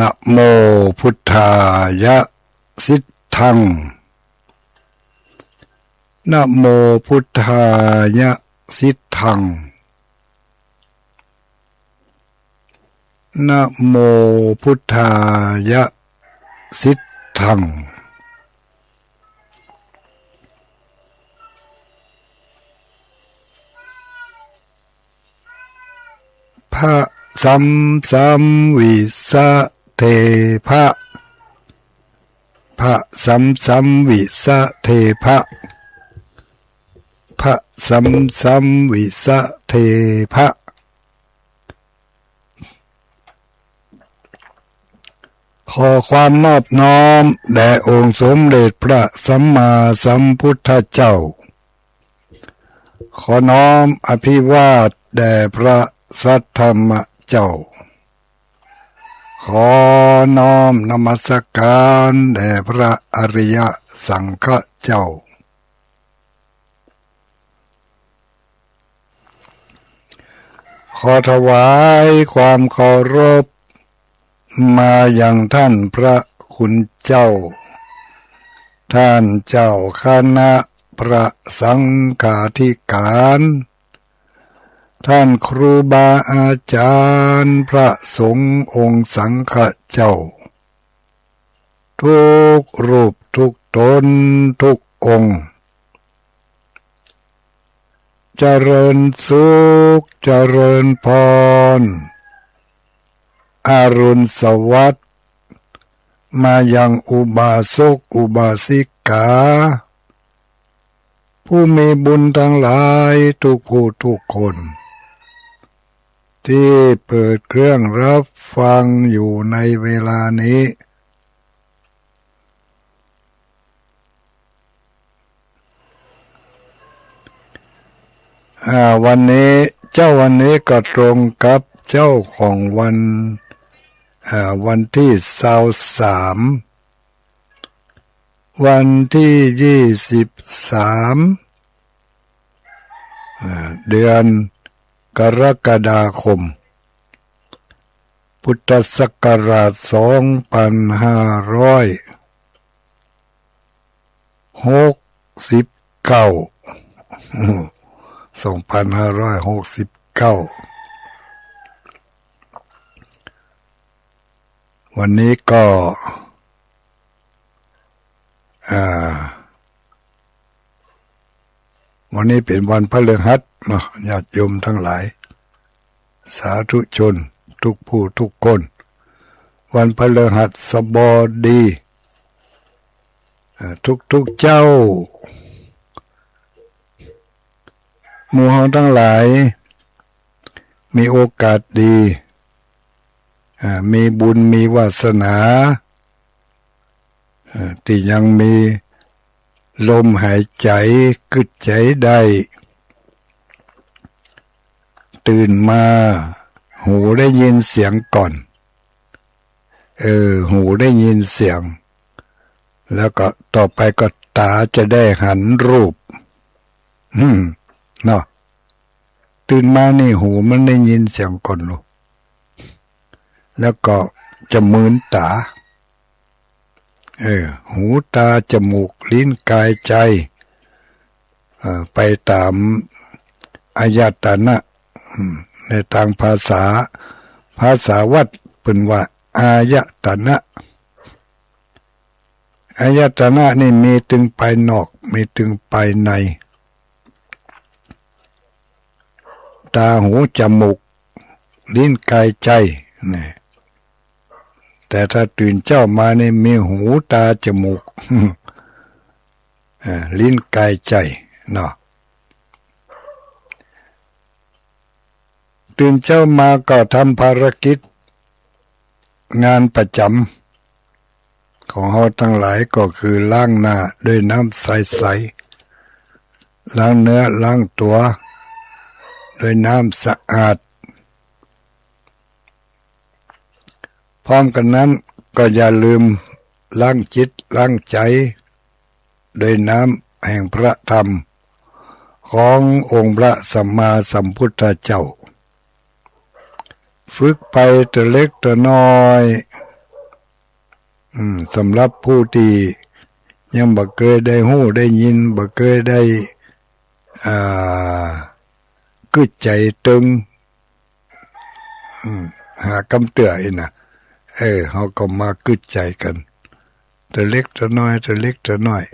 นะโมพุทธายะสิทธังนะโมพุทธายะสิทธังนะโมพุทธายะสิทธังพระสัมสัมวิสะเทพะพระสัมสัมวิสะเทพะพระสัมสัมวิสะเทพะขอความนอบน้อมแด่องค์สมเด็จพระสัมมาสัมพุทธเจ้าขอน้อมอภิวาทแด่พระสัทธรรมเจ้าขอน้อมนมัสการแด่พระอริยสังฆเจ้าขอถวายความเคารพมาอย่างท่านพระคุณเจ้าท่านเจ้าคณะพระสังฆาธิการท่านครูบาอาจารย์พระสงฆ์องค์สังฆเจ้าทุกรูปทุกตนทุกองค์เจริญสุขเจริญพรอรุณสวัสดิ์มายังอุบาสกอุบาสิกาผู้มีบุญทั้งหลายทุกผู้ทุกคนที่เปิดเครื่องรับฟังอยู่ในเวลานี้วันนี้ก็ตรงกับเจ้าของวันที่23วันที่23เดือนกรกฎาคมพุทธศักราช2569วันนี้ก็วันนี้เป็นวันพฤหัสเนาะญาติโยมทั้งหลายสาธุชนทุกผู้ทุกคนวันพฤหัสบดีทุกเจ้า หมู่เฮาทั้งหลายมีโอกาสดีมีบุญมีวาสนาที่ยังมีลมหายใจกึดใจได้ตื่นมาหูได้ยินเสียงก่อนหูได้ยินเสียงแล้วก็ต่อไปก็ตาจะได้หันรูปเนาะตื่นมานี่หูมันได้ยินเสียงก่อนลูกแล้วก็จะมืนตาหูตาจมูกลิ้นกายใจไปตามอายตนะในทางภาษาวัดเป็นว่าอายตนะอายตนะนี่มีถึงภายนอกมีถึงภายในตาหูจมูกลิ้นกายใจนี่แต่ถ้าตื่นเจ้ามานี่มีหูตาจมูกลิ้นกายใจเนาะตื่นเจ้ามาก็ทำภารกิจงานประจำของเราทั้งหลายก็คือล้างหน้าด้วยน้ำใสๆล้างเนื้อล้างตัวด้วยน้ำสะอาดพร้อมกันนั้นก็อย่าลืมล้างจิตล้างใจโดยน้ำแห่งพระธรรมขององค์พระสัมมาสัมพุทธเจ้าฝึกไปแต่เล็กแต่น้อยสำหรับผู้ที่ยังบ่เคยได้หู้ได้ยินบ่เคยได้กึดใจตึงหากำเตืออีนะเขาก็มากึดใจกันแต่เล็กแต่น้อยแต่เล็กแต่น้อย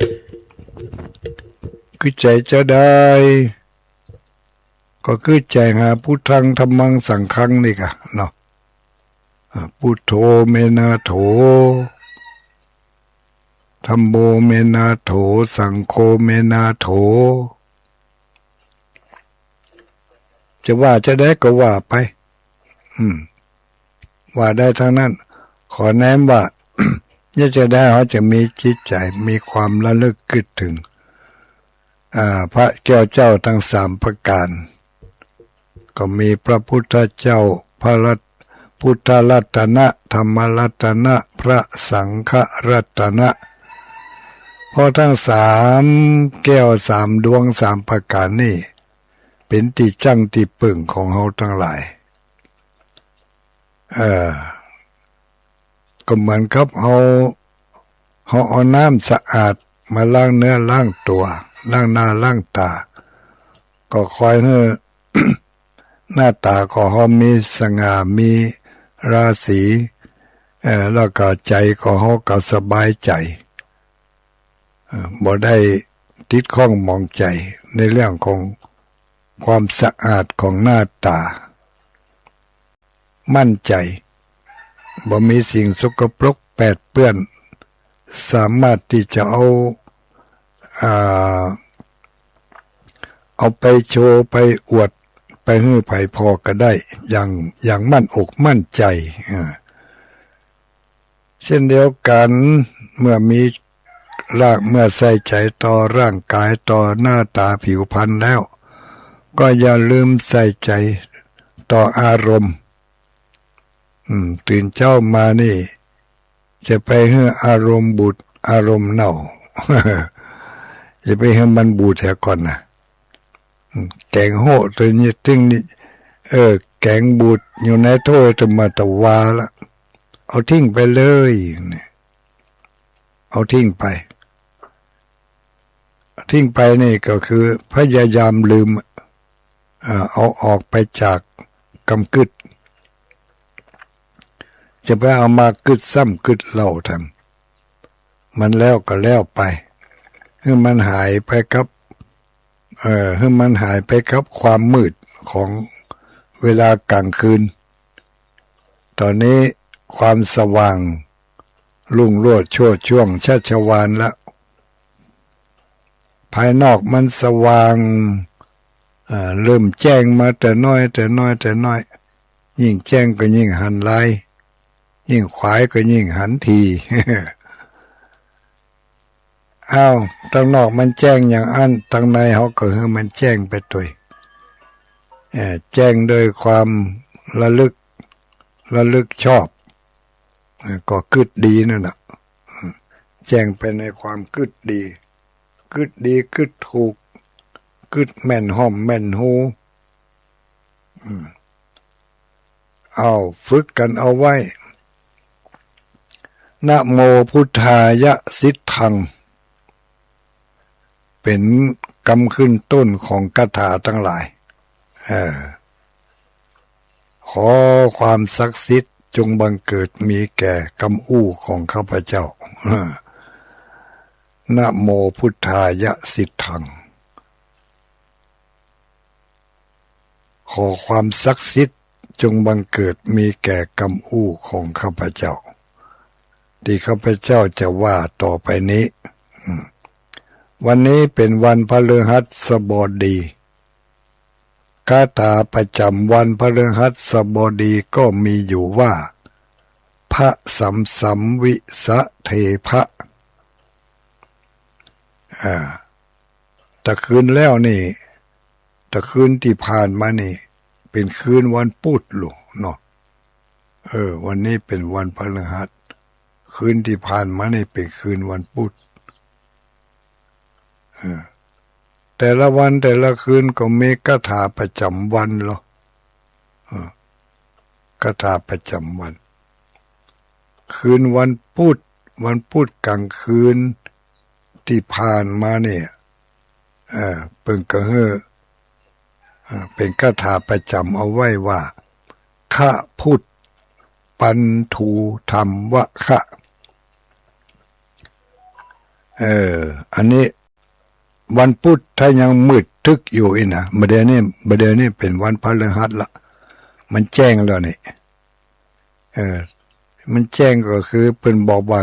กึดใจจะได้ก็กึดใจหาพุทธังธัมมังสังฆังนี่กะเนาะพุทโธเมนาโถธัมโมเมนาโถสังโฆเมนาโถจะว่าจะได้ก็ว่าไปว่าได้ทั้งนั้นขอแนะนำว่า จะได้เขาจะมีจิตใจมีความระลึกคิดถึงพระแก้วเจ้าทั้งสามประการก็มีพระพุทธเจ้าพระพุทธรัตนะธรรมรัตนะพระสังฆรัตนะเพราะทั้งสามแก้วสามดวงสามประการนี่เป็นที่จังที่ปึ่งของเขาทั้งหลายก็เหมือนกับเขาเอาน้ำสะอาดมาล้างเนื้อล้างตัวล้างหน้าล้างตาก็คอยให้ หน้าตาของเขามีสง่ามีราศีแล้วก็ใจของเขาก็สบายใจบ่ได้ติดข้องมองใจในเรื่องของความสะอาดของหน้าตามั่นใจบ่มีสิ่งสกปรกแปดเปื้อนสามารถที่จะเอาไปโชว์ไปอวดไปให้ไผพอก็ได้อย่างมั่นอกมั่นใจเช่นเดียวกันเมื่อใส่ใจต่อร่างกายต่อหน้าตาผิวพรรณแล้วก็อย่าลืมใส่ใจต่ออารมณ์ตื่นเช้ามานี่จะไปให้อารมณ์บูดอารมณ์เน่า อย่าไปให้มันบูดแถวก่อนนะแกงโหตัวนี้ตึงนี่แกงบูดอยู่ในถ้วยจะมาตะวาละเอาทิ้งไปเลยเอาทิ้งไปนี่ก็คือพยายามลืมเอาออกไปจากกำกึดจะไปเอามากึดซ้ำกึดเล่าทำมันแล้วก็แล้วไปให้มันหายไปกับให้มันหายไปกับความมืดของเวลากลางคืนตอนนี้ความสว่างรุ่งโรจน์โชติช่วงชัชวาลแล้วภายนอกมันสว่าง เริ่มแจ้งมาแต่น้อยแต่น้อยแต่น้อยยิ่งแจ้งก็ยิ่งหันลายยิ่งขวายก็ยิ่งหันที อ้าวทางนอกมันแจ้งอย่างอันทางในเขาก็ให้มันแจ้งไปตัวแจ้งโดยความระลึกชอบก็กึดดีนั่นแหละแจ้งไปในความกึดดีกึดถูกกึดแม่นห่อมแม่นหูเอาฝึกกันเอาไว้นะโมพุทธายะสิทธังเป็นกำขึ้นต้นของคาถาทั้งหลายขอความศักดิ์สิทธิ์จงบังเกิดมีแก่กำอู้ของข้าพเจ้านะโมพุทธายะสิทธังขอความศักดิ์สิทธิ์จงบังเกิดมีแก่กำอู้ของข้าพเจ้าที่ข้าพเจ้าจะว่าต่อไปนี้วันนี้เป็นวันพฤหัสบดีคาถาประจำวันพฤหัสบดีก็มีอยู่ว่าพระสัมวิสะเทพะแต่คืนแล้วนี่แต่คืนที่ผ่านมานี่เป็นคืนวันพุธลูกเนาะวันนี้เป็นวันพฤหัสคืนที่ผ่านมานี่เป็นคืนวันพุธแต่ละวันแต่ละคืนก็มีคาถาประจำวันหรอคาถาประจำวันคืนวันพุธกลางคืนที่ผ่านมาเนี่ยเปิ่งกระเฮอเป็นคาถาประจำเอาไว้ว่าข้าพุทธปันทูธรรมวะคะอันนี้วันพุธถ้ายังมืดทึกอยู่อีนะประเดี๋ยวนี้เป็นวันพฤหัสละมันแจ้งแล้วนี่มันแจ้งก็คือเป็นบอกว่า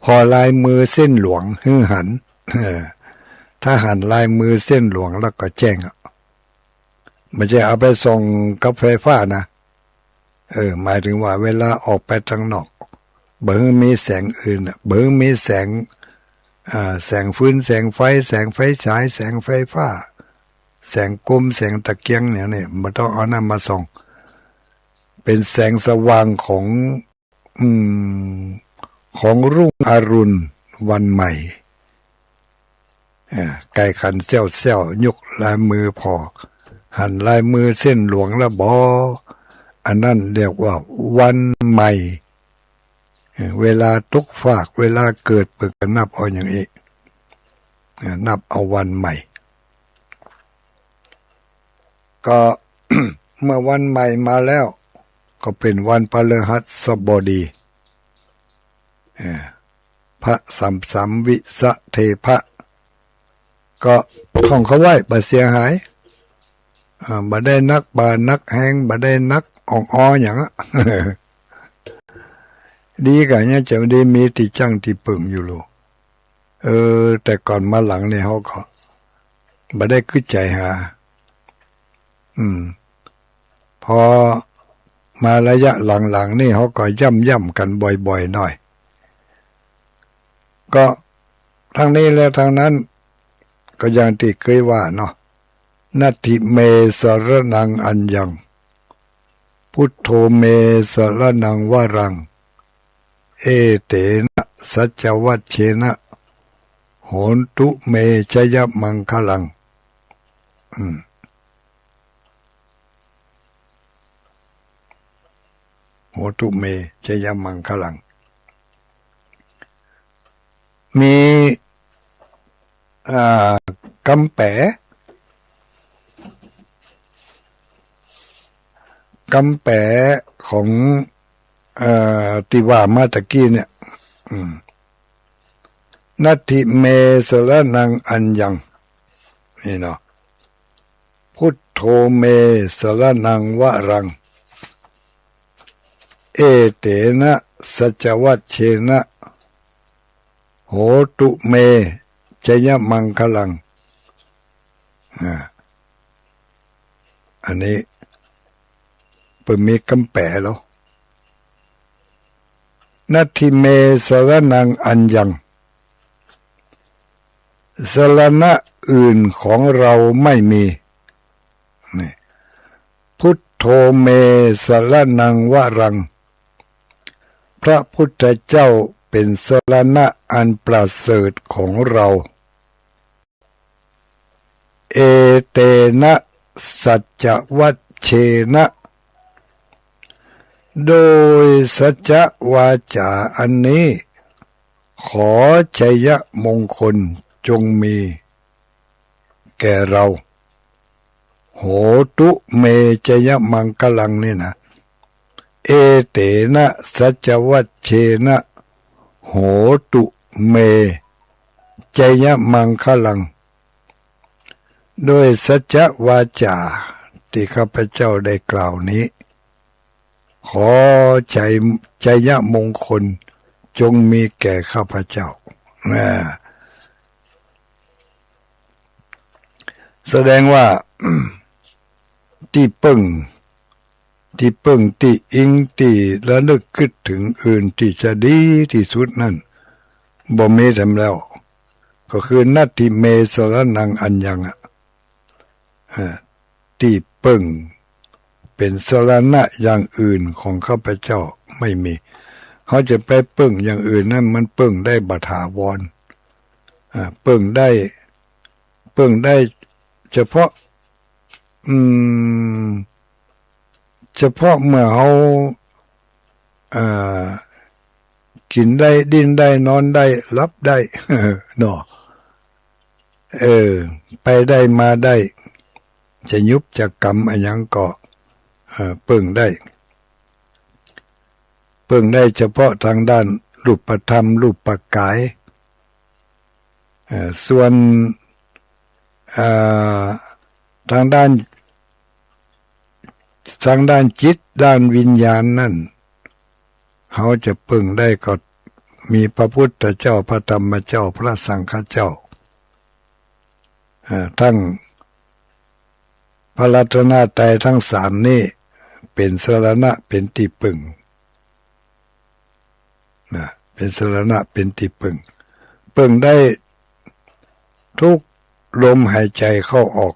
พอลายมือเส้นหลวงหันถ้าหันลายมือเส้นหลวงแล้วก็แจ้งไม่ใช่เอาไปส่งกับไฟฟ้านะหมายถึงว่าเวลาออกไปทางนอกเบิ่งมีแสงอื่นเบิ่งมีแสงฟืนแสงไฟแสงไฟฉายแสงไฟฟ้าแสงกลมแสงตะเกียงเนี่ยมันต้องเอาน้ำมาส่องเป็นแสงสว่างของรุ่งอรุณวันใหม่ไก่ขันเซี่ยวยกลายมือพอหันลายมือเส้นหลวงแล้วบออันนั้นเรียกว่าวันใหม่เวลาทุกฝากเวลาเกิดเปิดนับเอาอย่างนี้นับเอาวันใหม่ก็ เมื่อวันใหม่มาแล้วก็เป็นวันพฤหัสบดีพระสัมวิสะเทพะก็ท่องเขาไว้บ่เสียหายบ่ได้นักบ่นักแห้งบ่ได้นักอ่องอ้ออย่างอ่ะ ดีกันเนี่ยจะได้มีที่จังที่ปึ่งอยู่โลแต่ก่อนมาหลังเนี่ยเขาก็บ่ได้ขึ้นใจหาพอมาระยะหลังๆนี่เขาก็ย่ำกันบ่อยๆหน่อยก็ทั้งนี้และทั้งนั้นก็อย่างที่เคยว่าเนาะนัตถิเมสรนังอัญญังพุทโธเมสรนังวรังเอเตนะสัจวัชเชนะโหนตุเมชยมังคลังโหตุเมชยมังคลังมีกำแปของที่ว่ามาตะกี้เนี่ยนัตถิเมสรนังอัญญังนี่เนาะพุทโธเมสรนังวรังเอเตนะสัจวัชเชนะโหตุเมชยมังคลัง อันนี้เปิ่มีกำแปะแล้วนัตถิเมสรนังอัญญังสรณะอื่นของเราไม่มีนี่พุทโธเมสรนังวรังพระพุทธเจ้าเป็นสรณะอันประเสริฐของเราเอเตนะสัจจวัชเชนะโดยสัจจวาจาอันนี้ขอชัยมงคลจงมีแก่เราโหตุเมจยมังคลังนี่นะเอเตนะสัจจวัชเชนะโหตุเมจยมังคลังโดยสัจจวาจาที่ข้าพเจ้าได้กล่าวนี้ขอชัยมงคลจงมีแก่ข้าพเจ้าแสดงว่า ที่ปึ้งที่อิงที่ระลึกคิดถึงอื่นที่จะดีที่สุดนั่นบ่มีทำแล้วก็คือนัตถิเมสรนังอัญญังที่ปึ้งเป็นสรณะอย่างอื่นของข้าพเจ้าไม่มีเขาจะไปปึ้งอย่างอื่นนั่นมันปึ้งได้บัถาวรปึ้งได้เฉพาะเฉพาะเมื่อเขากินได้ดิ้นได้นอนได้รับได้เนาะไปได้มาได้จะยุบจะกรรมอะไรยังก็เปิ่งได้เฉพาะทางด้านรูปธรรมรูปกายส่วนทางด้านจิตด้านวิญญาณนั่นเขาจะเปิ่งได้ก็มีพระพุทธเจ้าพระธรรมเจ้าพระสังฆเจ้าทั้งพระรัตนตรัยทั้งสามนี้เป็นสรณะเป็นที่ปึ่งเป็นสรณะเป็นที่ปึ่งได้ทุกลมหายใจเข้าออก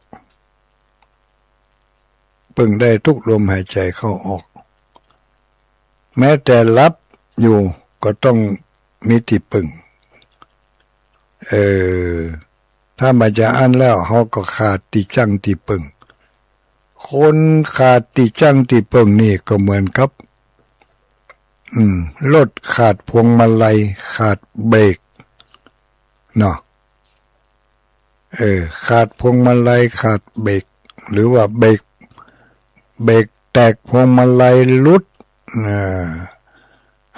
ปึ่งได้ทุกลมหายใจเข้าออกแม้แต่รับอยู่ก็ต้องมีที่ปึ่งถ้ามาจะอ่านแล้วเขาก็ขาดที่จังที่ปึ่งคนขาดที่จังที่ปึ่งนี่ก็เหมือนกับรถขาดพวงมาลัยขาดเบรกเนาะขาดพวงมาลัยขาดเบรกหรือว่าเบรกแตกพวงมาลัยหลุด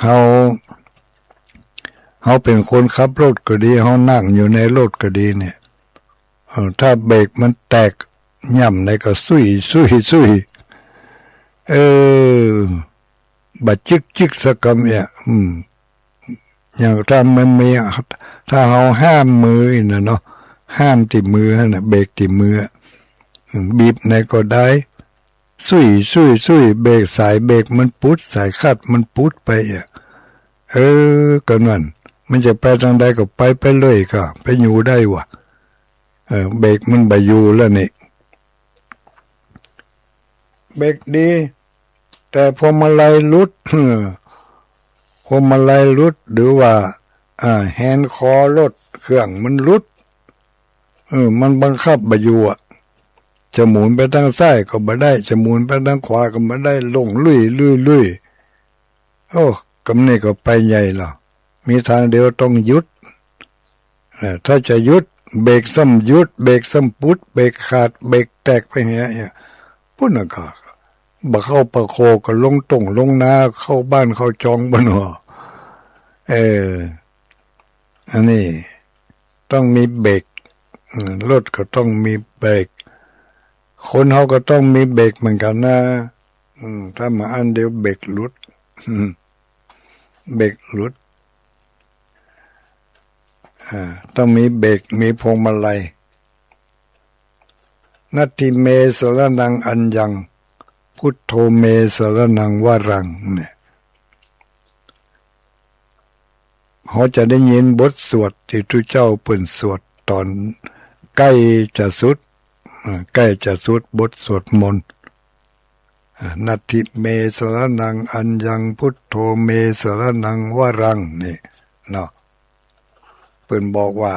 เฮาเป็นคนขับรถก็ดีเฮานั่งอยู่ในรถก็ดีเนี่ยถ้าเบรกมันแตกย่ำในก็ซุยบัดจึกสักคำเนี่ยอย่างถ้ามันมีถ้าเฮาห้ามมือน่ะเนาะห้ามที่มือน่ะเบรกที่มือบีบในก็ได้ซุยเบรกสายเบรกมันปุดสายคาดมันปุดไปก็นั่นมันจะไปทางใดก็ไปเลยก็ไปอยู่ได้วะเบรกมันบ่อยู่แล้วนี่เบรกดีแต่พวงมาลัยหลุดพวงมาลัยหลุดหรือว่าแฮนด์คอรถเครื่องมันหลุดมันบังคับบ่อยู่จะหมุนไปทางซ้ายก็บ่ได้จะหมุนไปทางขวาก็บ่ได้ลงลุยโอ้กำนี้ก็ไปใหญ่แล้วมีทางเดียวต้องหยุดถ้าจะหยุดเบรกซ้ำหยุดเบรกซ้ำปุดเบรกขาดเบรกแตกไปเงี้ยพุ่นน่ะก็บ่เข้าประโคก็ลงลงนาเข้าบ้านเข้าจองบ่เนาะอันนี้ต้องมีเบรกรถก็ต้องมีเบรกคนเขาก็ต้องมีเบรกเหมือนกันนะถ้ามาอันเดียวเบรกหลุดเบรกหลุดต้องมีเบรกมีพวงมาลัย นัตถิเมสรนังอัญญังพุทโธเมสรนังวรังเนี่ยเขาจะได้ยินบทสวดที่ทุเจ้าเปิ่นสวดตอนใกล้จะสุดบทสวดมนต์นัตถิเมสรนังอัญญังพุทโธเมสรนังวรังนี่เนาะเปิ่นบอกว่า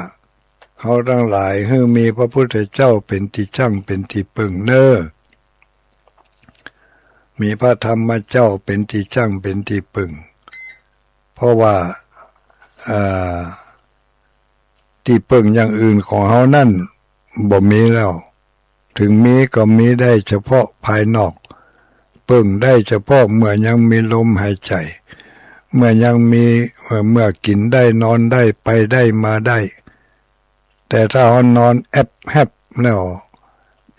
เขาทั้งหลายให้มีพระพุทธเจ้าเป็นที่ชั่งเป็นที่พึ่งเน้อมีพระธรรมเจ้าเป็นที่ชั่งเป็นที่พึ่งเพราะว่าที่พึ่งอย่างอื่นของเขานั่นบ่มีแล้วถึงมีก็มีได้เฉพาะภายนอกพึ่งได้เฉพาะเมื่อยังมีลมหายใจเมื่อยังมีเมื่อกินได้นอนได้ไปได้มาได้แต่ถ้าเขานอนแอบแฮบแล้ว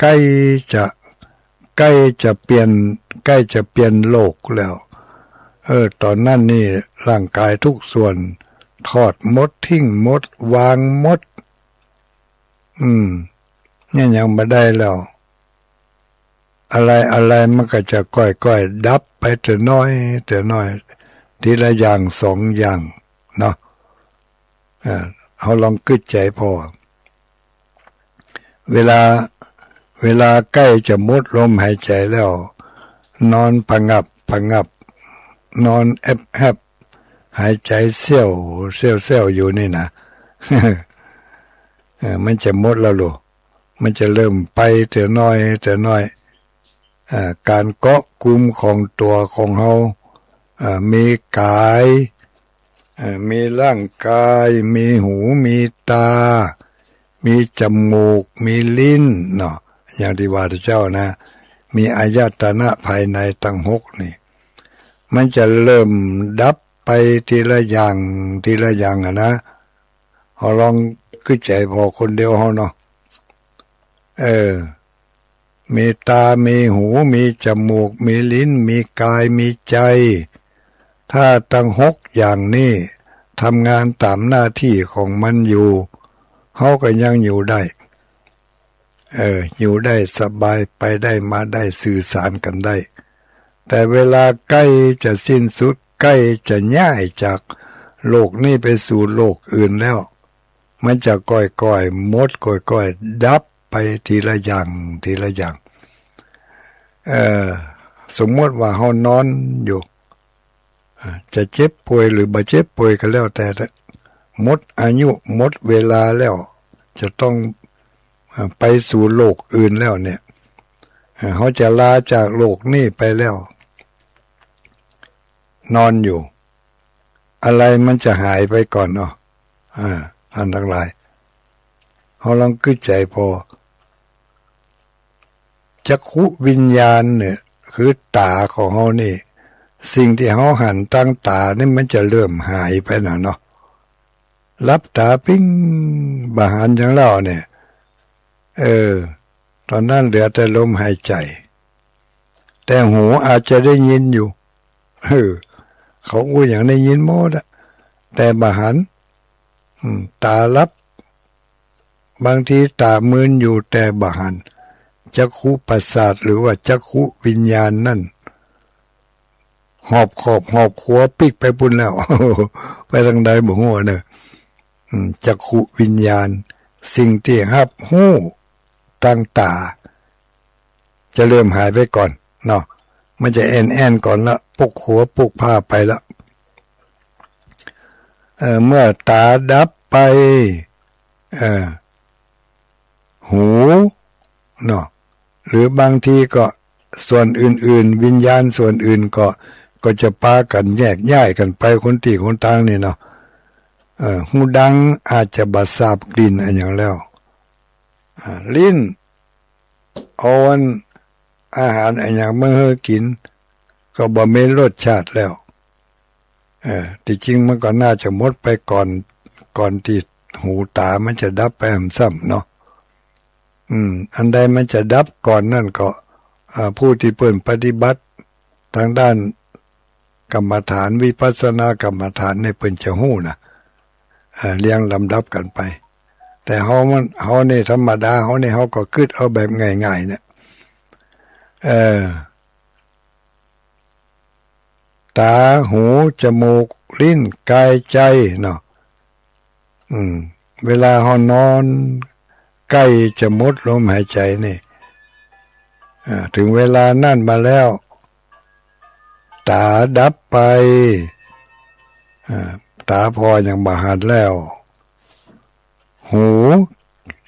ใกล้จะเปลี่ยนโลกแล้วตอนนั้นนี่ร่างกายทุกส่วนทอดหมดทิ้งหมดวางหมดเนี่ยยังไม่ได้แล้วอะไรมันก็จะก้อยดับไปแต่น้อยทีละอย่างสองอย่างเนาะเอาลองกึศใจพอเวลาใกล้จะหมดลมหายใจแล้วนอนผงับนอนแอบแฮบหายใจเซี่ยวอยู่นี่นะ มันจะหมดแล้วลูกมันจะเริ่มไปแต่น้อยการเกาะกลุ่มของตัวของเฮามีกายมีร่างกายมีหูมีตามีจมูกมีลิ้นเนาะอย่างที่ว่าเจ้านะมีอายตนะภายในตั้ง6นี่มันจะเริ่มดับไปทีละอย่างนะเราลองคิดใจพอคนเดียวเฮาเนาะมีตามีหูมีจมูกมีลิ้นมีกายมีใจถ้าตั้ง6อย่างนี้ทำงานตามหน้าที่ของมันอยู่เขาก็ยังอยู่ได้อยู่ได้สบายไปได้มาได้สื่อสารกันได้แต่เวลาใกล้จะสิ้นสุดใกล้จะย้ายจากโลกนี้ไปสู่โลกอื่นแล้วมันจะก่อยหมดก่อยดับไปทีละอย่างสมมติว่าเฮานอนอยู่จะเจ็บป่วยหรือบ่เจ็บป่วยก็แล้วแต่หมดอายุหมดเวลาแล้วจะต้องไปสู่โลกอื่นแล้วเนี่ยเขาจะลาจากโลกนี้ไปแล้วนอนอยู่อะไรมันจะหายไปก่อนเนาะท่านทั้งหลายเขาลองคิดใจพอจักขุวิญญาณเนี่ยคือตาของเขานี่สิ่งที่เขาหันตั้งตานี่มันจะเริ่มหายไปเนาะรับตาปิ้งบาหันจังเล่าเนี่ยตอนนั้นเหลือแต่ลมหายใจแต่หูอาจจะได้ยินอยู่เขาพูดอย่างได้ยินหมดแต่บาหันตาลับบางทีตามึนอยู่แต่บาหันจักขุประสาทหรือว่าจักขุวิญญาณนั่นหอบขัวปิกไปปุ่นแล้ว ไปทางใดบ่ฮู้เด้อจักขุวิญญาณสิ่งที่รับหู้ตั้งตาจะเริ่มหายไปก่อนเนาะมันจะแอนก่อนละปุกหัวปุกผ้าไปละเมื่อตาดับไปหูเนาะหรือบางทีก็ส่วนอื่นๆวิญญาณส่วนอื่นก็จะปากันแยกย้ายกันไปคนที่คนต่างนี่เนาะหูดังอาจจะบาดทราบกลิ่นอะไรอย่างแล้วลิ้นเอาอาหารอะไรอย่างเมื่อกินก็บ่มีรสชาติแล้วที่จริงมันก็น่าจะหมดไปก่อนที่หูตามันจะดับไปซ้ำเนาะอันใดมันจะดับก่อนนั่นก็ผู้ที่เพิ่นปฏิบัติทางด้านกรรมฐานวิปัสสนากรรมฐานในเพิ่นจะฮู้นะเรียงลำดับกันไปแต่ แต่เฮานี่ธรรมดาเฮานี่เฮาก็คิดเอาแบบง่ายๆเนี่ยตาหูจมูกลิ้นกายใจเนาะเวลาเฮานอนใกล้จะหมดลมหายใจนี่ถึงเวลานั่นมาแล้วตาดับไปตาพออย่างบาหันแล้วหู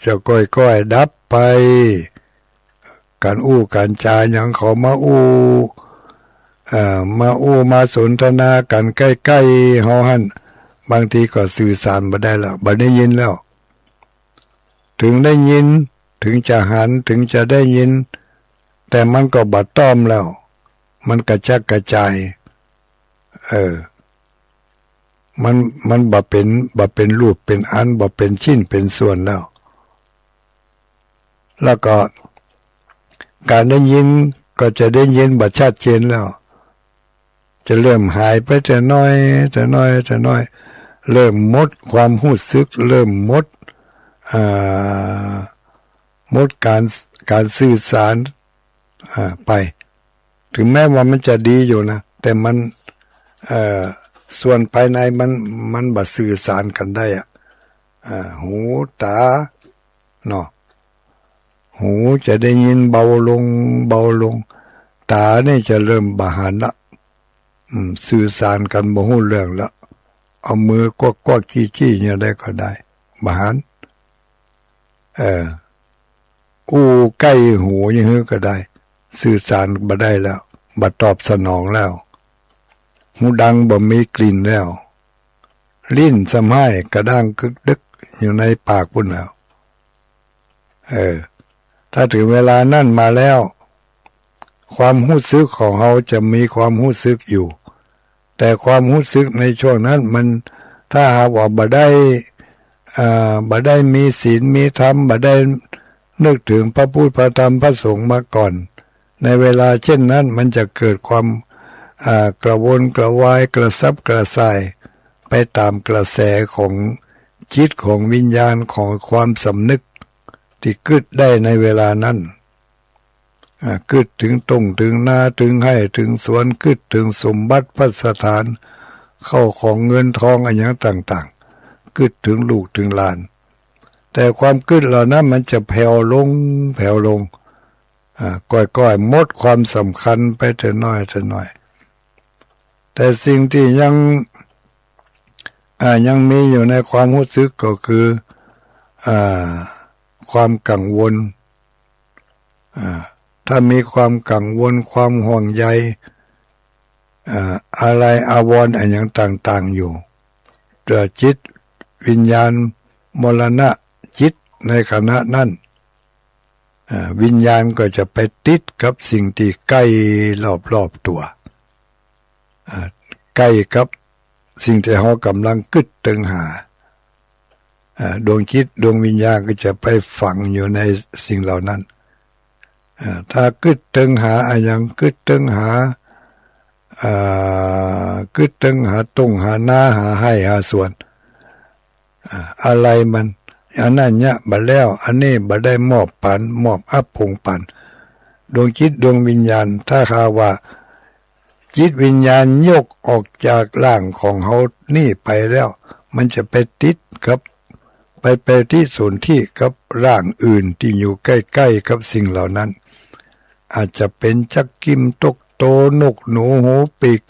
จะก้อยๆดับไปการการจาอย่างเขามาสนทนากันใกล้ๆเฮาหั่นบางทีก็สื่อสารบ่ได้แล้วบ่ได้ยินแล้วถึงได้ยินถึงจะหันถึงจะได้ยินแต่มันก็บ่ต้อมแล้วมันกระจัดกระจายมันบ่เป็นรูปเป็นอันบ่เป็นชิ้นเป็นส่วนแล้วก็การได้ยินก็จะได้ยินบ่ชัดเจนแล้วจะเริ่มหายไปแต่น้อยเริ่มหมดความรู้สึกเริ่มหมดการสื่อสารไปถึงแม้ว่ามันจะดีอยู่นะแต่มันส่วนภายในมันบ่สื่อสารกันได้หูตาเนาะหูจะได้ยินเบาลงตานี่จะเริ่มบ่หันละสื่อสารกันบ่ฮู้เรื่องละเอามือกวักจี้เนี่ยได้ก็ได้บ่หันใกล้หูอย่างนี้ก็ได้สื่อสารบ่ได้แล้วบ่ตอบสนองแล้วหูดังบ่มีกลิ่นแล้วลิ้นสำให้กระด้างกึกดึกอยู่ในปากพุ่นแล้วถ้าถึงเวลานั่นมาแล้วความรู้สึกของเราจะมีความรู้สึกอยู่แต่ความรู้สึกในช่วงนั้นมันถ้าหากว่าบ่ได้มีศีลมีธรรมบ่ได้นึกถึงพระพุทธพระธรรมพระสงฆ์มาก่อนในเวลาเช่นนั้นมันจะเกิดความกระวนกระวายกระซับกระส่ายไปตามกระแสของจิตของวิญญาณของความสำนึกที่เกิดได้ในเวลานั้นเกิดถึงตรงถึงนาถึงให้ถึงสวนเกิดถึงสมบัติพัสถานเข้าของเงินทองอะไรอย่างต่างๆเกิดถึงลูกถึงหลานแต่ความเกิดเหล่านั้นมันจะแผ่วลงก้อยๆหมดความสำคัญไปแต่น้อยแต่สิ่งที่ยังมีอยู่ในความรู้สึกก็คือความกังวลถ้ามีความกังวลความห่วงใยอะไรอาวรณ์อะไรอย่างต่างๆอยู่จิตวิญญาณมรณะจิตในขณะนั้นวิญญาณก็จะไปติดกับสิ่งที่ใกล้รอบตัวใกล้กับสิ่งที่เรากำลังกึดตึงหาดวงจิตดวงวิญญาณก็จะไปฝังอยู่ในสิ่งเหล่านั้นถ้ากึดตึงหาอย่างกึดตึงหาตรงหาหน้าหาให้หาส่วนอะไรมันอันนั้นเนี่ยบ่แล้วอันนี้บ่ได้มอบอัพพงปันดวงจิตดวงวิญญาณถ้าหาว่าจิตวิญญาณยกออกจากร่างของเฮานี่ไปแล้วมันจะไปติดกับไปที่ส่วนที่กับร่างอื่นที่อยู่ใกล้ๆกับสิ่งเหล่านั้นอาจจะเป็นจักกิมตกโตนกหนูหูปีก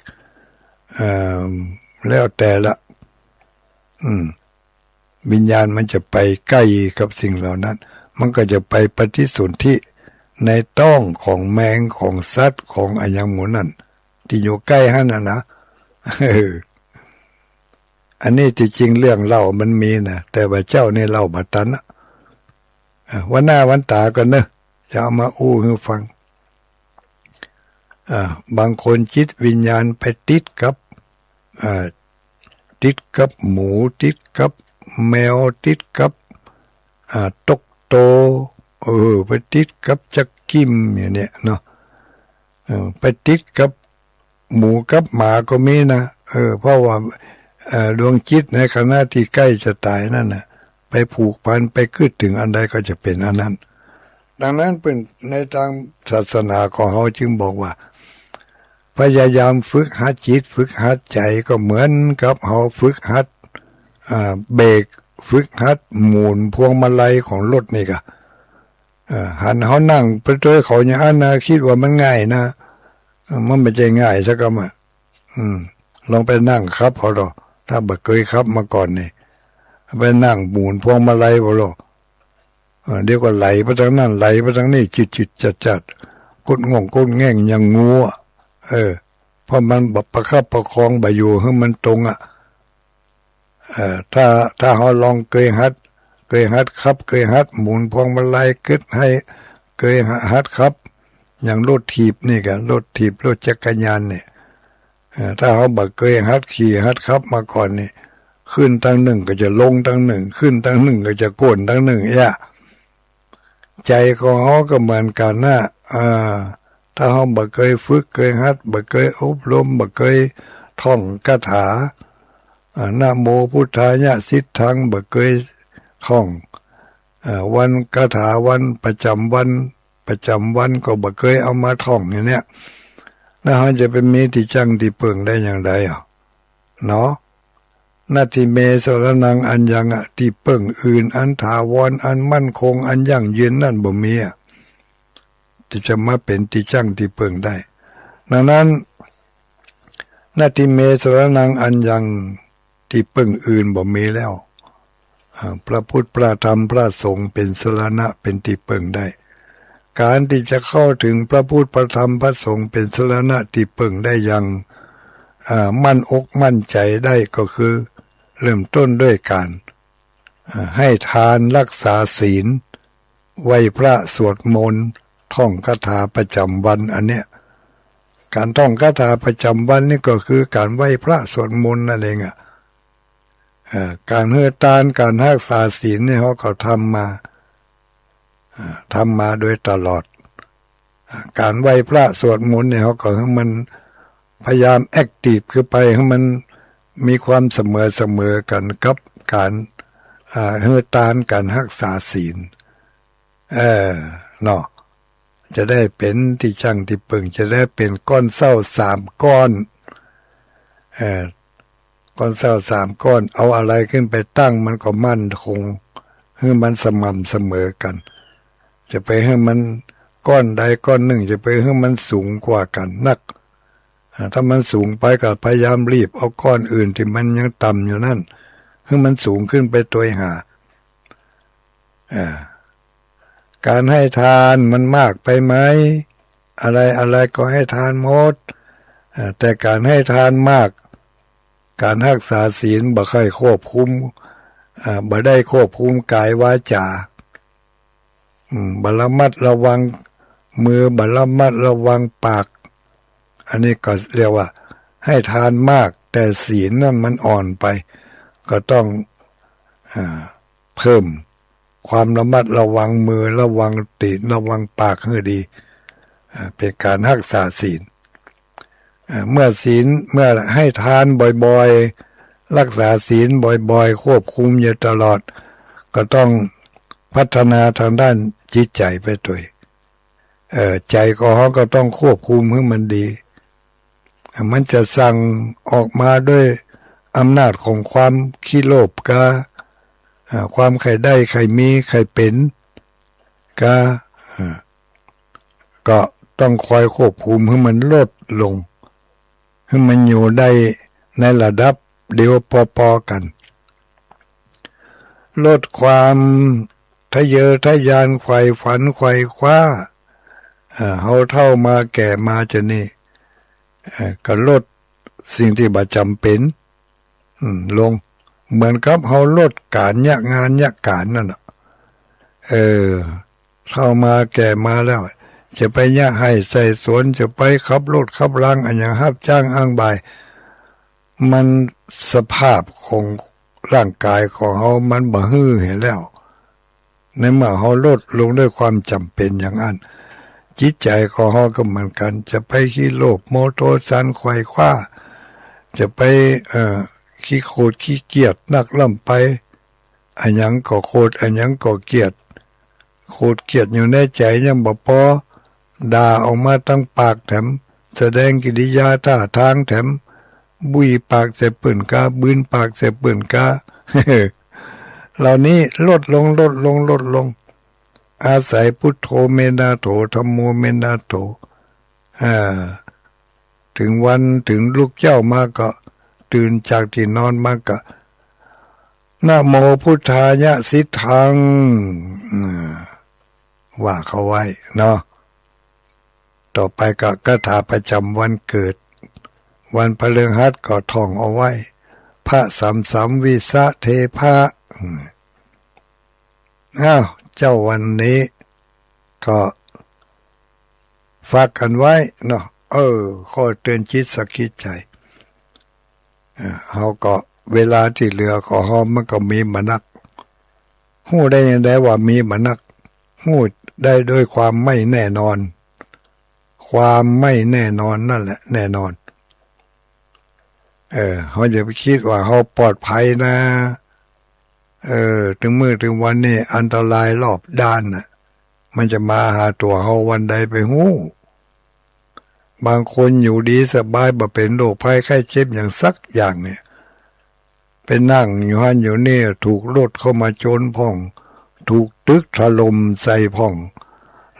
แล้วแต่ละวิญญาณมันจะไปใกล้กับสิ่งเหล่านั้นมันก็จะไปปฏิสนธิในต้องของแมงของสัตว์ของอะไรอย่างหมู่นั้นที่อยู่ใกล้หั่นนะอันนี้ที่จริงเรื่องเล่ามันมีนะแต่ว่าเจ้านี่เล่าบัดตันนะวันหน้าวันตาก็เนอะจะเอามาให้ฟังบางคนจิตวิญญาณไปติดกับหมูติดกับแมวติดกับตกโตไปติดกับจักกิมอย่างเนี้ยเนาะไปติดกับหมูกับหมาก็มีนะเพราะว่าดวงจิตในขณะที่ใกล้จะตายนั่นน่ะไป ไปผูกพันไปคิดถึงอันใดก็จะเป็นอันนั้นดังนั้นเป็นในทางศาสนาของเขาจึงบอกว่าพยายามฝึกหัดจิตฝึกหัดใจก็เหมือนกับเขาฝึกหัดเบรกฝึกหัดหมุนพวงมาลัยของรถนี่ก็หันเขานั่งไปด้วยเขาอย่างนั้นนะคิดว่ามันง่ายนะมันไม่ใช่ง่ายสักคำลองไปนั่งครับเขาหรอถ้าบ่เคยครับมาก่อนนี่ไปนั่งหมุนพวงมาลัยบ่หรอเดี๋ยวก็ไหลไปทางนั้นไหลไปทางนี้จิตจัดกดง่วงกดแง่งยังงูเพราะมันแบบประคับประคองบ่อยู่ให้มันตรงถ้าเขาลองเคยหัดครับเคยหัดหมุนพวงมาลัยกึดให้เคยหัดครับอย่างรถถีบนี่กันรถถีบรถจักรยานเนี่ยถ้าเขาบ่เคยหัดขี่หัดครับมาก่อนนี่ขึ้นตั้งหนึ่งก็จะลงตั้งหนึ่งขึ้นตั้งหนึ่งก็จะโกนตั้งหนึ่งใจของเขาก็เหมือนกันนะถ้าเขาบ่เคยฝึกเคยหัดบ่เคยอบรมบ่เคยท่องคาถานะโมพุทธายะสิทธังบ่เคยท่องวันคาถาวันประจำวันก็บ่เคยเอามาท่องอย่างเนี้ยแล้วเขาจะเป็นมีที่จังที่เปิงได้อย่างไรเนาะนาทิเมสรนังอันยังที่เปิงอื่นอันถาวรอันมั่นคงอันยั่งยืนนั่นบ่มีที่จะมาเป็นที่จังที่เปิงได้ดังนั้นนาทิเมสรนังอันยังที่เปิงอื่นบ่มีแล้วพระพุทธพระธรรมพระสงฆ์เป็นสรณะเป็นที่เปิงได้การที่จะเข้าถึงพระพุทธพระธรรมพระสงฆ์เป็นสรณะที่เปิงได้อย่างมั่นอกมั่นใจได้ก็คือเริ่มต้นด้วยการให้ทานรักษาศีลไหว้พระสวดมนต์ท่องคาถาประจำวันอันเนี้ยการท่องคาถาประจำวันนี่ก็คือการไหว้พระสวดมนต์นั่นเองการเฮือตานการรักษาศีลเนี่ยเขาก็ทำมาโดยตลอดการไหว้พระสวดมนต์เนี่ยเขาก็ให้มันพยายามแอคทีฟคือไปให้มันมีความเสมอกันกับการเฮือตานการรักษาศีลเนาะจะได้เป็นที่จังที่เปิงจะได้เป็นก้อนเศร้า3 ก้อนก้อนเศร้า3 ก้อนเอาอะไรขึ้นไปตั้งมันก็มั่นคงให้มันสม่ำเสมอกันจะไปให้มันก้อนใดก้อนหนึ่งจะไปให้มันสูงกว่ากันนักถ้ามันสูงไปก็พยายามรีบเอาก้อนอื่นที่มันยังต่ำอยู่นั่นให้มันสูงขึ้นไปตัวหาการให้ทานมันมากไปไหมอะไรก็ให้ทานหมดแต่การให้ทานมากการรักษาศีลบ่ค่อยควบคุมบ่ได้ควบคุมกายวาจาบ่ระมัดระวังมือบ่ระมัดระวังปากอันนี้ก็เรียกว่าให้ทานมากแต่ศีลนั่นมันอ่อนไปก็ต้องเพิ่มความระมัดระวังมือระวังตีนระวังปากให้ดีเป็นการรักษาศีลเมื่อให้ทานบ่อยๆรักษาศีลบ่อยๆควบคุมอยู่ตลอดก็ต้องพัฒนาทางด้านจิตใจไปด้วยใจก็ต้องควบคุมให้มันดีมันจะสั่งออกมาด้วยอำนาจของความขี้โลภกับความใครได้ใครมีใครเป็นก็ต้องคอยควบคุมให้มันลดลงให้มันอยู่ได้ในระดับเดียวพอๆกันลดความทะเยอทะยานไขว่ฝันไขว่คว้าเฮาเท่ามาแก่มาจะนี่ก็ลดสิ่งที่บ่จำเป็นลงเหมือนกับเฮาลดการยะงานยะการนั่นน่ะเท่ามาแก่มาแล้วจะไปยะให้ใส่สวนจะไปขับรถขับรางอันอย่างรับจ้างอ้างบายมันสภาพของร่างกายของเฮามันบ่ฮื้อเห็นแล้วในเมื่อเฮาลดลงด้วยความจำเป็นอย่างนั้นจิตใจของเฮาก็เหมือนกันจะไปขี้โลภโมโทสันไขว่คว้าจะไปขี้โคตรขี้เกียจนักล่ำไป อันยังก็โคตรอันยังก็เกลียดโคตรเกลียดอยู่ในใจยังบ่พอด่าออกมาตั้งปากแถมแสดงกิริยาท่าทางแถมบุยปากใส่ปืนกาบืนปากใส่ปืนกา เหล่านี้ลดลงอาศัยพุทโธเมนาโถธัมโมเมนาโถถึงวันถึงลูกเจ้ามาก็ตื่นจากที่นอนมาก็นะโมพุทธายะสิทธังว่าเขาไว้เนาะต่อไปก็คาถาประจำวันเกิดวันพฤหัสก็ท่องเอาไว้พระสัมวิสะเทพะเจ้าวันนี้ก็ฝากกันไว้เนาะข้อเตือนจิตสักคิดใจเขาก็เวลาที่เหลือขอหอมมันก็มีมนักหู้ได้ยังไงว่ามีมนักหู้ได้ด้วยความไม่แน่นอนความไม่แน่นอนนั่นแหละแน่นอนเขาอย่าไปคิดว่าเขาปลอดภัยนะถึงมื้อถึงวันนี้อันตรายรอบด้านน่ะมันจะมาหาตัวเขาวันใดไปหู้บางคนอยู่ดีสบายบ่เป็นโรคภัยไข้เจ็บอย่างสักอย่างเนี่ยไปนั่งอยู่หันอยู่นี่ถูกรถเข้ามาโจรพ่องถูกตึกถล่มใส่พ่อง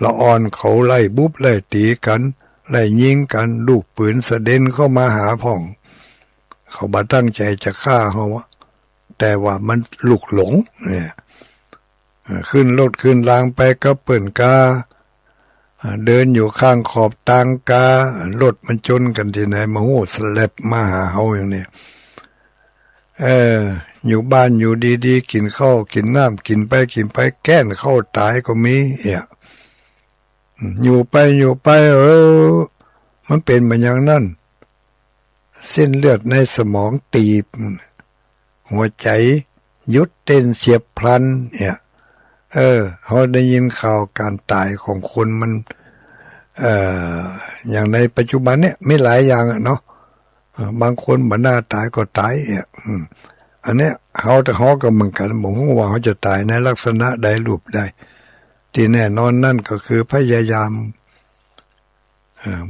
ละอ่อนเขาไล่บุบไล่ตีกันไล่ยิงกันลูกปืนสะเด็นเข้ามาหาพ่องเขาบ่ตั้งใจจะฆ่าเขาวะแต่ว่ามันลุกหลงเนี่ยขึ้นรถขึ้นรางไปก็เปิ่นกาเดินอยู่ข้างขอบทางการถมันชนกันที่ไหนมาโหสแลบมาหาเฮาอย่างนี้อยู่บ้านอยู่ดีๆกินข้าวกินน้ำกินไปแก้นเข้าตายก็มีอยู่ไปมันเป็นมาอย่างนั้นเส้นเลือดในสมองตีบหัวใจหยุดเต้นเฉียบพลันเขาได้ยินข่าวการตายของคนมันอย่างในปัจจุบันเนี่ยไม่หลายอย่างเนาะบางคนบันหน้าตายก็ตายอันเนี้ยเขาก็เหมือนกันผมว่าเขาจะตายในลักษณะใดรูปใดที่แน่นอนนั่นก็คือพยายาม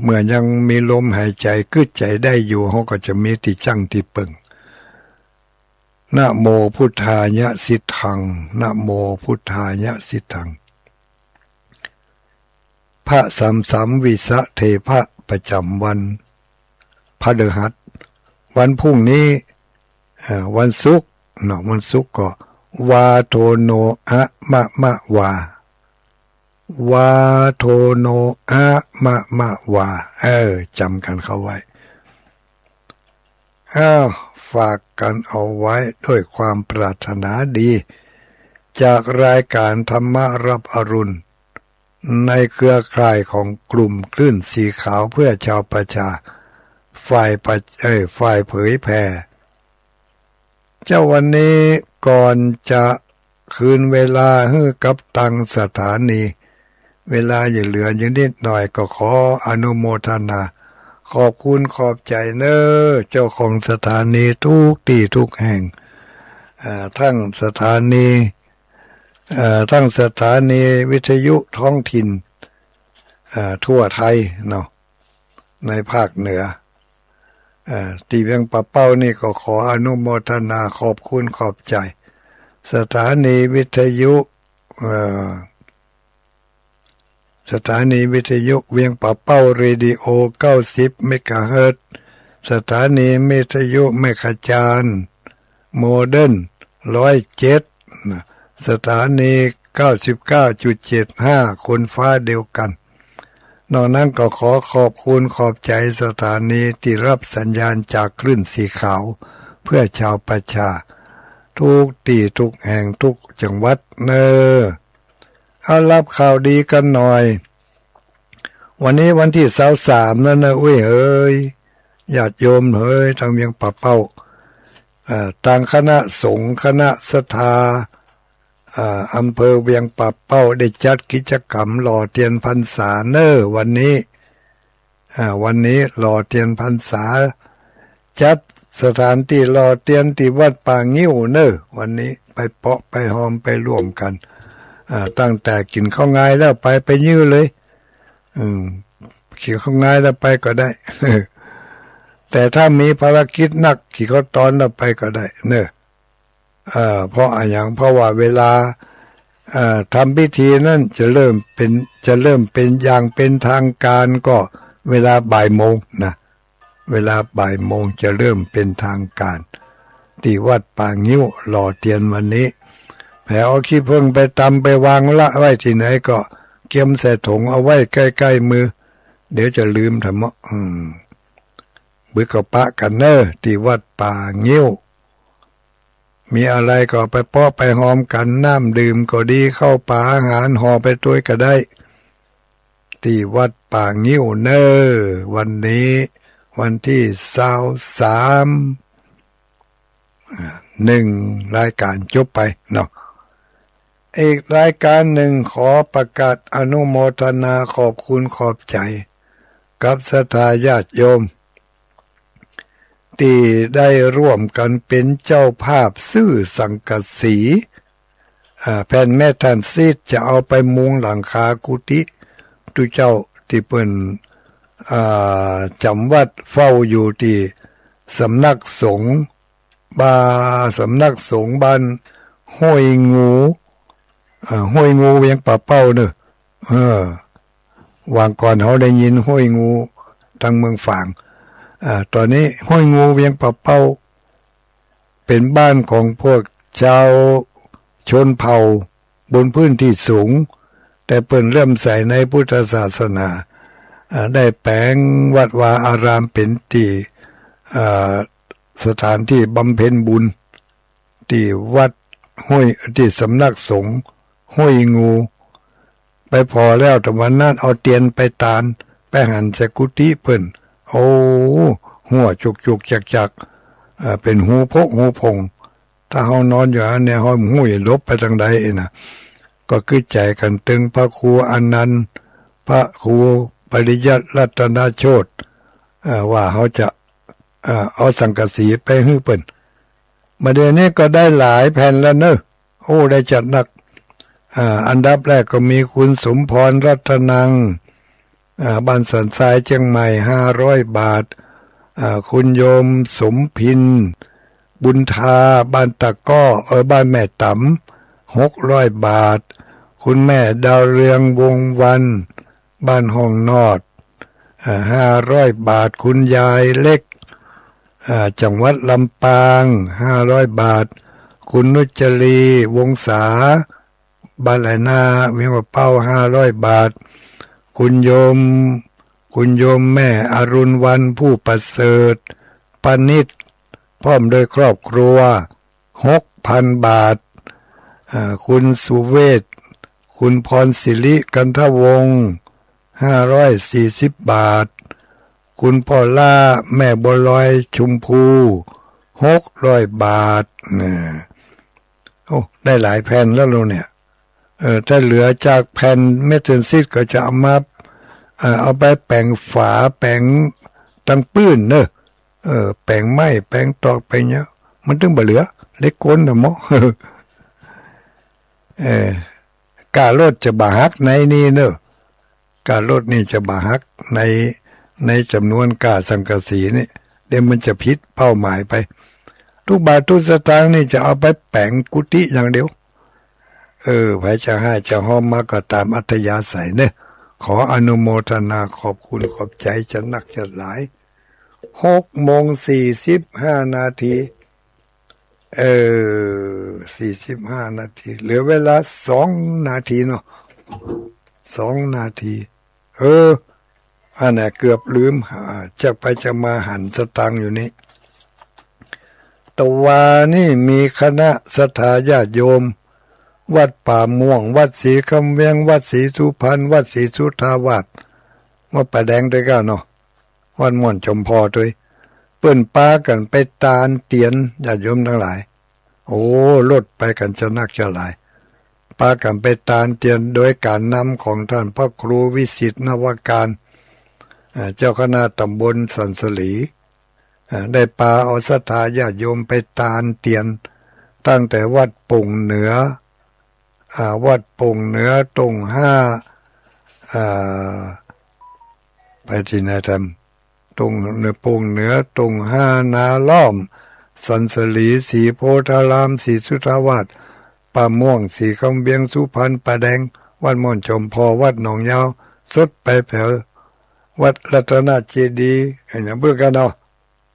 เมื่อยังมีลมหายใจกึดใจได้อยู่เขาก็จะมีที่จั่งที่ปึงนะโมพุทธายะสิทธังนะโมพุทธายะสิทธังพระสัมวิสะเทพะประจำวันพฤหัสวันพรุ่งนี้วันศุกร์เนาะวันศุกร์ก็วาโทโนอะมะมะวาวาโทโนอะมะมะวาจำกันเข้าไว้ฝากกันเอาไว้ด้วยความปรารถนาดีจากรายการธรรมรับอรุณในเครือข่ายของกลุ่มคลื่นสีขาวเพื่อชาวประชาฝ่ายเผยแผ่เจ้าวันนี้ก่อนจะคืนเวลาให้กับตังสถานีเวลาอย่าเหลืออย่างนิดหน่อยก็ขออนุโมทนาขอบคุณขอบใจเนอเจ้าของสถานีทุกที่ทุกแห่งทั้งสถานีวิทยุท้องถิ่นทั่วไทยเนาะในภาคเหนือที่เวียงปะเป้านี่ก็ขออนุโมทนาขอบคุณขอบใจสถานีวิทยุเวียงปะเป้าเรดิโอ90เมกะเฮิรตซ์สถานีวิทยุแม่ขจานโมเดิร์น107สถานี 99.75 คนฟ้าเดียวกันนอกนั้นก็ขอขอบคุณขอบใจสถานีที่รับสัญญาณจากคลื่นสีขาวเพื่อชาวประชาทุกที่ทุกแห่งทุกจังหวัดเอารับข่าวดีกันหน่อยวันนี้วันที่23นั่นนะเฮ้ยญาติโยมทางเวียงปะเป้าต่างคณะสงฆ์คณะศรัทธาอำเภอเวียงปะเป้าได้จัดกิจกรรมหล่อเทียนพรรษาวันนี้หล่อเทียนพรรษาจัดสถานที่หล่อเทียนที่วัดป่างิ้ววันนี้ ไปเปาะไปหอมไปร่วมกันตั้งแต่กินข้าวงายแล้วไปยื้อเลยขี่ข้าวงายแล้วไปก็ได้ แต่ถ้ามีภารกิจหนักขี่ข้าวตอนแล้วไปก็ได้เนอะเพราะว่าเวลาทำพิธีนั่นจะเริ่มเป็นอย่างเป็นทางการก็เวลาบ่ายโมงนะเวลาบ่ายโมงจะเริ่มเป็นทางการที่วัดป่างิ้วหล่อเทียนวันนี้แผ่เอาขี้ผึ้งไปตำไปวางละไว้ที่ไหนก็เก็บใส่ถุงเอาไว้ใกล้ๆมือเดี๋ยวจะลืมธรรมะบึกกะปะกันเนอที่วัดป่างิ้วมีอะไรก็ไปเปาะไปหอมกันน้ำดื่มก็ดีเข้าป่าอาหารห่อไปตัวก็ได้ที่วัดป่างิ้วเนอวันนี้วันที่23รายการจบไปเนาะอีกรายการหนึ่งขอประกาศอนุโมทนาขอบคุณขอบใจกับศรัทธาญาติโยมที่ได้ร่วมกันเป็นเจ้าภาพซื้อสังกะสีแผ่นแม่ท่านซีดจะเอาไปมุงหลังคากุฏิตุเจ้าที่เปิ้นจำวัดเฝ้าอยู่ที่สำนักสงฆ์บ้านห้วยงูเวียงป่าเป้าเนอะวางก่อนเขาได้ยินห้วยงูทางเมืองฝางตอนนี้ห้วยงูเวียงป่าเป้าเป็นบ้านของพวกชาวชนเผ่าบนพื้นที่สูงแต่เปิ้นเริ่มใส่ในพุทธศาสนาได้แปลงวัดวาอารามเป็นที่สถานที่บำเพ็ญบุญที่วัดห้วยที่สำนักสงฆ์ห้วยงูไปพอแล้วแต่วันนั้นเอาเตียนไปตานไปหันใส่กุฏิเปิ้นโอ้หัวจุกจักเป็นหูพกหูพงถ้าเฮานอนอยู่อันเนี่ยเฮาหูยลบไปทางใดน่ะก็คือใจกันตึงพระครูอนันต์พระครูปริยัติรัตนโชติว่าเขาจะเอาสังกะสีไปให้เปิ้นมาเดี๋ยวนี้ก็ได้หลายแผ่นแล้วเนอะโอ้ได้จัดหนักอันดับแรกก็มีคุณสมพรรัตนังบ้านสันทรายเชียงใหม่500 บาทคุณโยมสมพินบุญทาบ้านตะก้อบ้านแม่ต๋ำ600 บาทคุณแม่ดาวเรืองวงวันบ้านห้องนอด500 บาทคุณยายเล็กจังหวัดลำปาง500 บาทคุณนุจรีวงศาบ้านไหลนาเวียงป่าเป้า500 บาทคุณโยมแม่อรุณวันผู้ประเสริฐปนิชพร้อมโดยครอบครัว 6,000 บาทคุณสุเวชคุณพรศิริกันทวงศ์540 บาทคุณพ่อล่าแม่บัวลอยชุมพู600 บาทโอ้ได้หลายแผ่นแล้วเราเนี่ยถ้าเหลือจากแผ่นเมทัลซิดก็จะเอาไปแปลงฝาแปลงตั้งปื้นเนอะแปลงไม้แปลงตอกไปเนี้ยมันถึงบ่เหลือเล็กก้นนะหมอกาลดจะบาฮักในนี่เนอะกาลดนี่จะบาฮักในจำนวนกาสังกะสีนี่เดี๋ยวมันจะผิดเป้าหมายไปทุกบาททุกสตางค์นี่จะเอาไปแปลงกุฏิอย่างเดียวไผจะให้จะห้อมมาก็ตามอัธยาศัยเนี่ยขออนุโมทนาขอบคุณขอบใจจะนักจะหลาย6:45 นาที45 นาทีเหลือเวลา2 นาทีเนาะ2 นาทีอันน่ะเกือบลืมจะมาหันสตางค์อยู่นี่ตะวานี่มีคณะศรัทธาญาติโยมวัดป่าม่วงวัดศรีคำเวียงวัดศรีสุพรรณวัดศรีสุทธาวาสวัดป่าแดงด้วยกันเนาะวัดม่วนจมพอด้วยเปิ้นปากันไปตานเตียนญาติโยมทั้งหลายโอ้ลดไปกันจะนักจะหลายปากันไปตานเตียนโดยการนำของท่านพระครูวิสิตนวการเจ้าคณะตำบลสันสลีได้ปาเอาศรัทธาญาติโยมไปตานเตียน ตั้งแต่วัดปุ่งเหนือวัดปุ่งเหนือตรงไปที่ไหนทำตรงเนือปุ่งเหนือตรงนาล้อมสันสลีสีโพธารามสีสุทธาวาสป่าม่วงสีคำเบียงสุพรรณป่าแดงวัดม่อนจอมพอวัดหนองยาวสดไปแผ่ววัดรัตนเจดีย์อย่างเพื่อกันเอา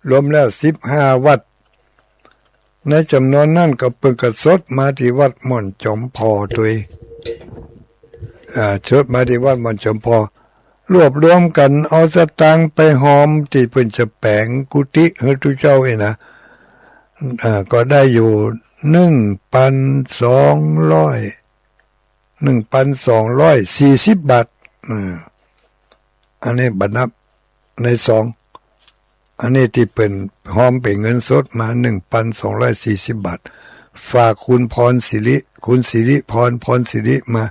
รวมแล้ว15วัดในจำนวนนั้นก็เพิ่งกระสดมาที่วัดม่อนจอมพอด้วยชดมาที่วัดม่อนจอมพอรวบรวมกันเอาสตางค์ไปหอมที่เพิ่นจะแปลงกุฏิให้ทุเจ้าเองนะก็ได้อยู่1,240 บาทอันนี้บัตรนับในซองอันนี้ที่เป็นหอมเป็นเงินสดมา 1,240 บาทฝากคุณพรศิริคุณศิริพรศิริมา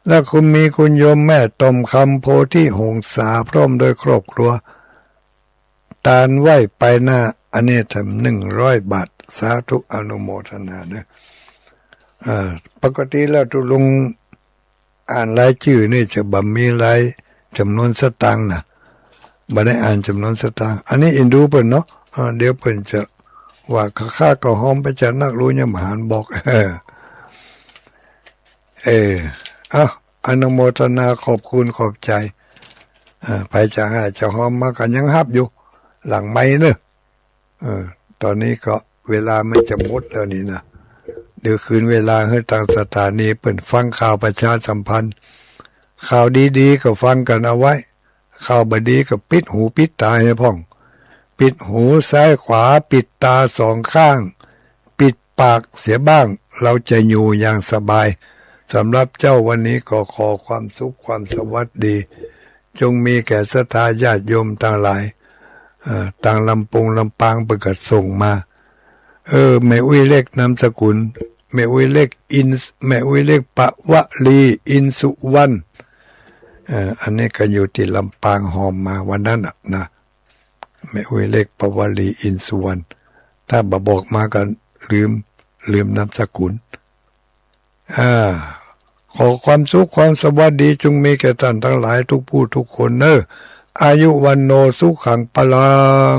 แล้วคุณมีคุณโยมแม่ตอมคำโพธิหงสาพร้อมโดยครอบครัวตานไหวไปหน้าอันนี้ทำ100 บาทสาธุอนุโมทนาเนี่ยปกติแล้วทุลุงอ่านรายชื่อนี่จะบ่มีรายจำนวนสตางค์นะบ่ได้อ่านจำนวนสตางค์อันนี้อินดูเพิ่นเนาะเดี๋ยวเพิ่นจะว่าข้าก็หอมไปจากนักรู้ยมหานบอกอนุโมทนาขอบคุณขอบใจไปจะให้จะหอมมากันยังฮับอยู่หลังไม้เนอะตอนนี้ก็เวลาไม่จะหมดแล้วนี่นะเดี๋ยวคืนเวลาให้ทางสถานีเปิดฟังข่าวประชาสัมพันธ์ข่าวดีๆก็ฟังกันเอาไว้ข่าวบดีก็ปิดหูปิดตาให้พ่องปิดหูซ้ายขวาปิดตา2 ข้างปิดปากเสียบ้างเราจะอยู่อย่างสบายสำหรับเจ้าวันนี้ก็ขอความสุขความสวัสดีจงมีแก่ศรัทธาญาติโยมต่างหลายต่างลำปางประกาศส่งมาแม่อุ้ยเล็กนามสกุลแม่อุ้ยเล็กแม่อุ้ยเล็กปะวะลีอินสุวรรณอันนี้ก็อยู่ที่ลำปางหอมมาวันนั้นนะแม่อุ้ยเล็กปะวะลีอินสุวรรณถ้าบอกมาก็ลืมนามสกุลขอความสุขความสวัสดีจงมีแก่ท่านทั้งหลายทุกผู้ทุกคนอายุวันโนสุขังพลัง